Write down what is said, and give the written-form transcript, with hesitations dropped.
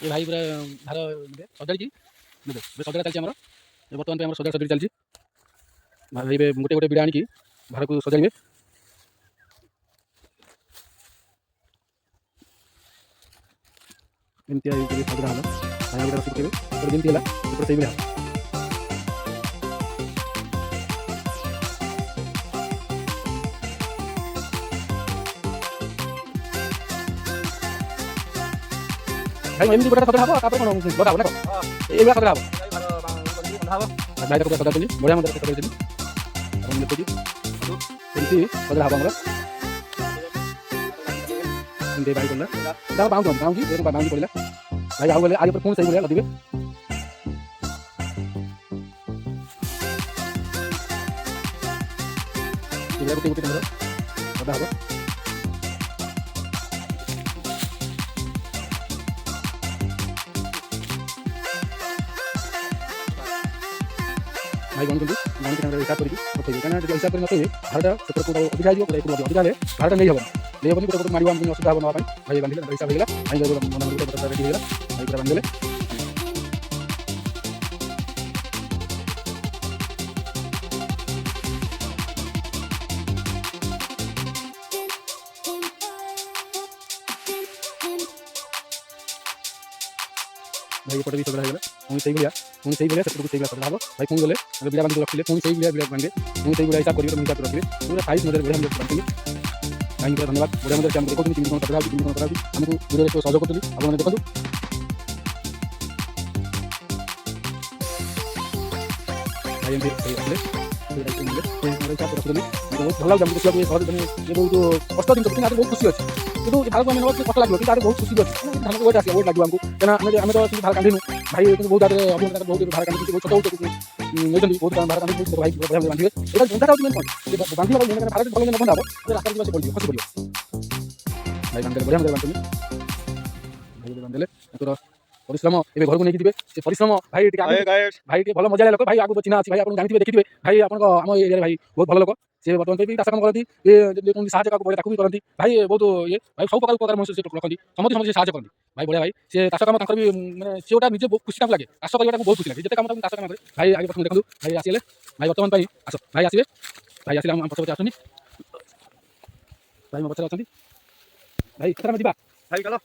ये भाई पूरा भार सजाड़ी सजड़ा चलती आम बर्तमान आम सजा सजड़ी चलती भाई गोटे गोटे बिड़ा आनिकी भार को सजाड़े एमती सजड़ा हल भाई रसी पकेबे जमी है से भाई एमती गोटे सजड़ा हम कौन लगा ना ये सजड़ा हम भाई तक सजा चली बढ़िया मतलब सजा चली देखुची एमती सजड़ा हम एमती भाई पड़ा बाउंड बाउंड बाउंड पड़ा भाई आउ गले आज पुणी सही भाई लदिवे गोटे गोटे सदा हम भाई गणुंट गणित हिसाब करेंगे कहीं हिसाब कर नए भारटा से अधिका अधिका है भारटा नहीं हम नहीं हेनी गोटे गोटे मार असुविधा हम नापी भाई बांधे हिसाब होगा भाई मन रेडी होगा भाई पूरा बांधे भाई एपटे भी सजड़ा होगा पुणी से भाया से सजड़ा हम भाई पुणी गले बिड़ा बांधिक रखिले पुणी से बिड़ा बांधे पुणी से बिड़ा हिसाब कर हिसाब रखिले पूरा साइज मजे बढ़िया बांधे भाई पूरा धन्यवाद बढ़िया मजे देखो तीन कौन सजड़ा तीन कौन सजड़ा आमको वीडियो सहयोग करूँ आपने देखो भाई एमती हिसाब रखुदी बहुत भल लगे देखा ये बहुत कष्ट जिन बहुत खुशी अच्छी কিন্তু ভালো আমি নবাকে কষ্ট লাগলো কিন্তু আর বহুত খুশি আছে আমাকে ওইটা আছে ওইটা লাগলো আমাকে কেন আমি তো ভালো কাঁদিনু ভাই কিন্তু বহুত আগে অভিজ্ঞতা বহুত ভালো কাঁদি বহুত ছোট ছোট নেইছেন বহুত ভালো কাঁদি বহুত ভাই ভালো বাঁধিবে এটা চিন্তাটা হচ্ছে মেন পয়েন্ট বাঁধিলে ভালো ভালো না বন্ধ হবে রাস্তা দিবসে পড়িও খসি পড়িও ভাই বাঁধলে বড়িয়া মধ্যে বাঁধলে ভাই বাঁধলে তোর परिश्रम ए घर को नहीं दिबे से परिश्रम भाई भाई भाई भल मजा लोक भाई आगु चिन्हा अच्छी भाई आप जानते देखिए भाई आप आम एरिया भाई बहुत भल लोक से बर्तमान भी चाष कम करती ये कौन साहय का पड़े भी करती भाई बहुत ये भाई सब प्रकार मनुष्य से रखती समझ समझ साहय करती भाई बढ़िया भाई से चाष कम भी मैंने से गोटा निजे बहुत खुशी लगे चाष करने बहुत खुशी लगे जिते कम चाष कम भाई आगे प्रथम देखो भाई आसिले भाई बर्तमान आस भाई आसवे भाई आसिले पचे पचे आसनी भाई मो पचर अच्छा भाई कथा भाई चल